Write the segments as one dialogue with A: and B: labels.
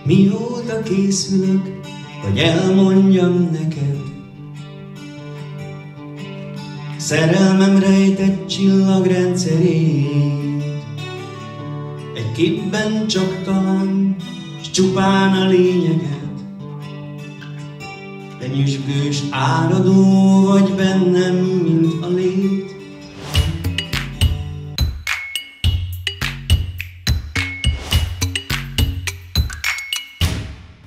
A: mióta készülök, hogy elmondjam neked. Szerelmem rejtett csillagrendszerét, egy képben csak talán, s csupán a lényeget. De nyüzsgős áradó vagy bennem, mint a lét.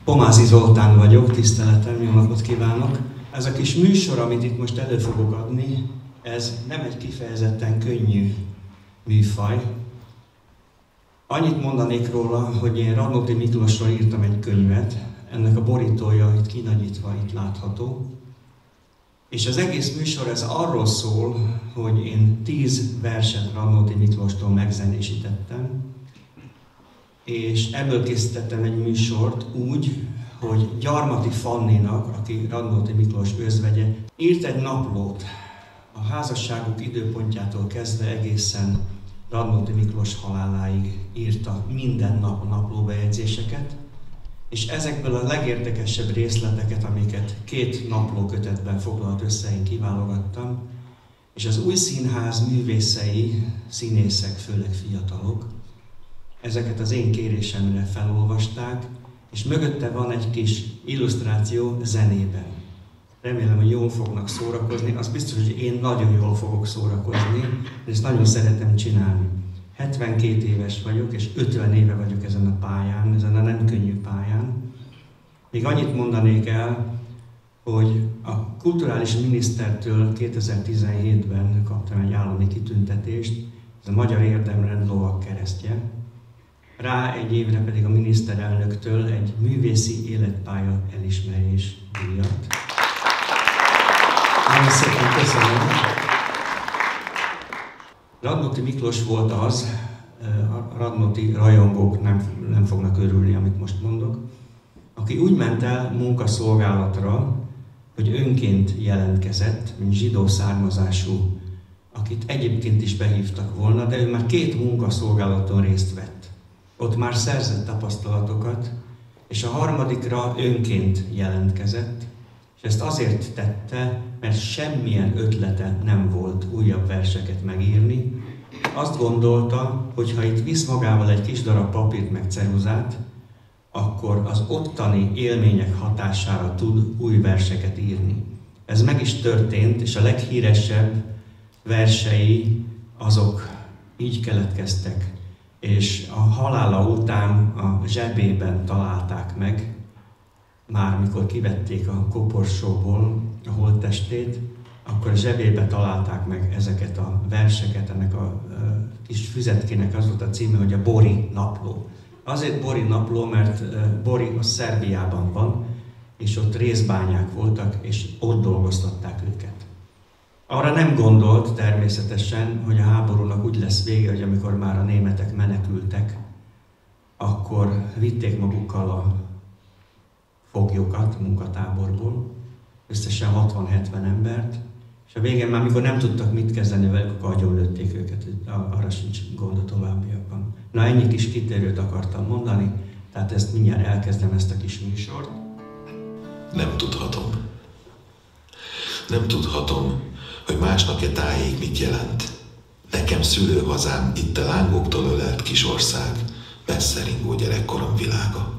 A: Pomázi Zoltán vagyok, tiszteletem, jó napot kívánok! Ez a kis műsor, amit itt most elő fogok adni, ez nem egy kifejezetten könnyű műfaj. Annyit mondanék róla, hogy én Radnóti Miklósról írtam egy könyvet, ennek a borítója itt kinagyítva, itt látható. És az egész műsor ez arról szól, hogy én 10 verset Radnóti Miklóstól megzenésítettem, és ebből készítettem egy műsort úgy, hogy Gyarmati Fanninak, aki Radnóti Miklós özvegye, írt egy naplót. A házasságuk időpontjától kezdve egészen Radnóti Miklós haláláig írta minden nap a naplóbejegyzéseket, és ezekből a legérdekesebb részleteket, amiket 2 naplókötetben foglalt össze, én kiválogattam, és az új színház művészei, színészek, főleg fiatalok, ezeket az én kérésemre felolvasták, és mögötte van egy kis illusztráció zenében. Remélem, hogy jól fognak szórakozni, az biztos, hogy én nagyon jól fogok szórakozni, és ezt nagyon szeretem csinálni. 72 éves vagyok, és 50 éve vagyok ezen a pályán, ezen a nem könnyű pályán. Még annyit mondanék el, hogy a kulturális minisztertől 2017-ben kaptam egy állami kitüntetést, ez a Magyar Érdemrend Lovagkeresztje. Rá egy évre pedig a miniszterelnöktől egy művészi életpálya elismerés díjat. Nagyon szépen köszönöm. Radnóti Miklós volt az, a radnóti rajongók nem fognak örülni, amit most mondok, aki úgy ment el munkaszolgálatra, hogy önként jelentkezett, mint zsidó származású, akit egyébként is behívtak volna, de ő már 2 munkaszolgálaton részt vett. Ott már szerzett tapasztalatokat, és a harmadikra önként jelentkezett, és ezt azért tette, mert semmilyen ötlete nem volt újabb verseket megírni. Azt gondolta, hogy ha itt visz magával egy kis darab papírt meg ceruzát, akkor az ottani élmények hatására tud új verseket írni. Ez meg is történt, és a leghíresebb versei azok így keletkeztek, és a halála után a zsebében találták meg, már mikor kivették a koporsóból a holttestét, akkor a zsebébe találták meg ezeket a verseket, ennek a kis füzetkének az volt a címe, hogy a Bori napló. Azért Bori napló, mert Bori a Szerbiában van, és ott részbányák voltak, és ott dolgoztatták őket. Arra nem gondolt természetesen, hogy a háborúnak úgy lesz vége, hogy amikor már a németek menekültek, akkor vitték magukkal a foglyokat munkatáborból, összesen 60-70 embert, és a végén már, mikor nem tudtak mit kezdeni velük, akkor agyonlőtték őket, arra sincs gond a továbbiakban. Na, ennyi kis kitérőt akartam mondani, tehát ezt mindjárt elkezdem, ezt a kis műsort.
B: Nem tudhatom. Nem tudhatom, hogy másnak-e tájék mit jelent. Nekem szülőhazám itt a lángoktól ölelt kis ország, messze ringó gyerekkorom világa.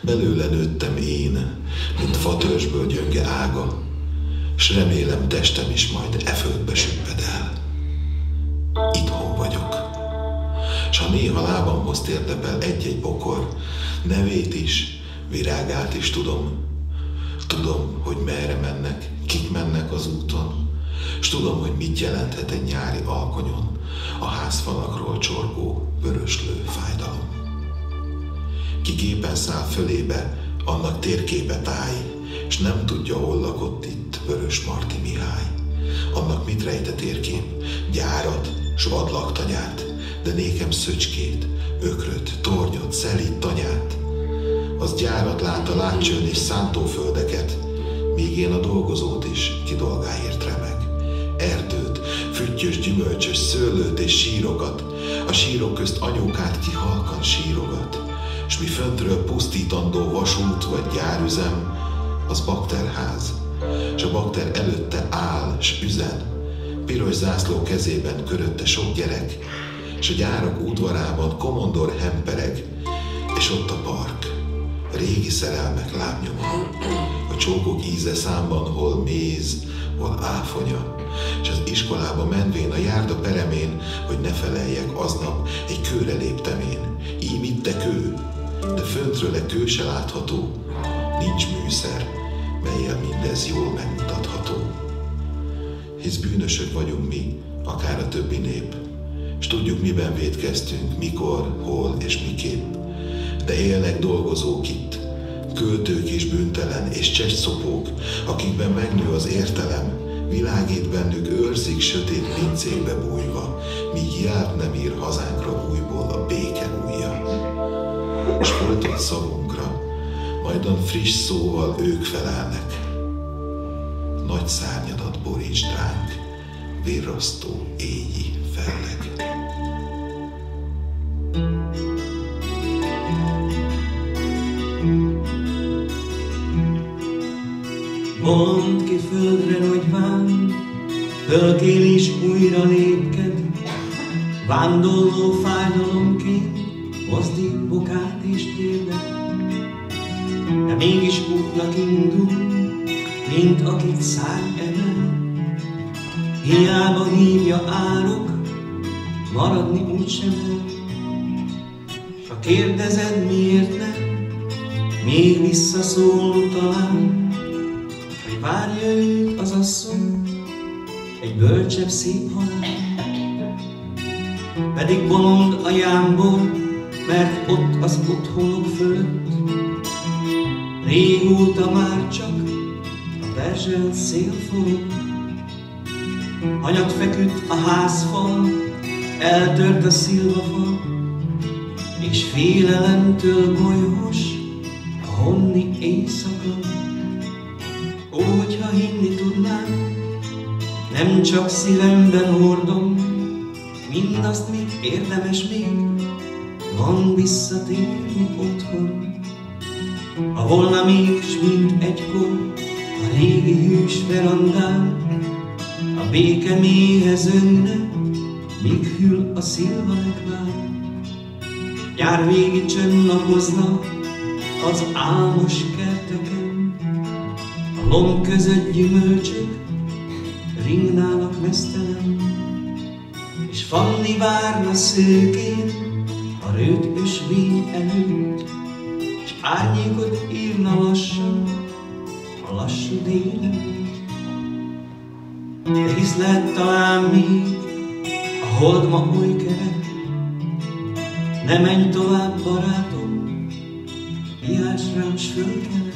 B: Belőle nőttem én, mint fatörzsből gyönge ága, s remélem testem is majd e földbe süpped el. Itthon vagyok, s ha néha lábamhoz térdepel egy-egy bokor, nevét is, virágát is tudom. Tudom, hogy merre mennek, kik mennek az úton, s tudom, hogy mit jelenthet egy nyári alkonyon a házfalakról csorgó vöröslő fájdalom. Ki gépen száll fölébe, annak térképe táj, s nem tudja, hol lakott itt Vörös Marti Mihály. Annak mit rejt a térkép? Gyárat, s vadlaktanyát, de nékem szöcskét, ökröt, tornyot, szelíd tanyát. Az gyárat lát a látcsőn és szántóföldeket, míg én a dolgozót is ki dolgáért remeg. Erdőt, füttyös, gyümölcsös szőlőt és sírokat, a sírok közt anyókát ki halkan sírogat. s mi föntről pusztítandó vasút vagy gyárüzem, az bakterház, s a bakter előtte áll, s üzen, piros zászló kezében körötte sok gyerek, s a gyárak udvarában komondor hempereg, és ott a park, régi szerelmek lábnyoma, a csókok íze számban, hol méz, hol áfonya, és az iskolába menvén a járda peremén, hogy ne feleljek aznap, egy kőre léptem én. Ím itt te kő, de föntről a kő se látható, nincs műszer, mellyel mindez jól megmutatható. Hisz bűnösök vagyunk mi, akár a többi nép, s tudjuk, miben vétkeztünk, mikor, hol és miképp. De élnek dolgozók itt, költők és bűntelen és csecsszopók, akikben megnő az értelem, világít bennük őrzik sötét pincékbe bújva, míg ját nem ír hazánkra újból a béke ujja. S folytott szavunkra, majdan friss szóval ők felelnek. Nagy szárnyadat borítsd ránk, virrasztó éjji felleg.
A: Mondd ki földre, rogyván, fölkél is újra lépked, vándorló fájdalomként, mozdít bokát és térdet. De mégis útnak indul, mint akit szárny emel, hiába hívja árok, maradni úgysem el. S ha kérdezed, miért nem, még visszaszól talán, hogy várja őt az asszony, egy bölcsebb szép halál. Pedig bolond a jámbor, mert ott az otthonok fölött régóta már csak a perzselt szél forog. Hanyat feküdt a házfal, eltört a szilvafal, és félelemtől bolyhos a honni éjszaka. Úgy, ha hinni tudnám, nem csak szívemben hordom mindazt, mit érdemes még van visszatérni otthon. Ha volna még, s mint egykor a régi hűs verandán, a béke mélyhez önne, míg hűl a szilvalekvár. Nyár végi csönd napozna az álmos kerteken, a lomb között gyümölcsök ringnának meztelen, és Fanni várna szőkén a rőt ösvény előtt, s árnyékot írna lassan a lassú délen. De hisz lehet talán még a hold ma oly kerek, ne menj tovább, barátom, vigyázz rám, s fölkelek.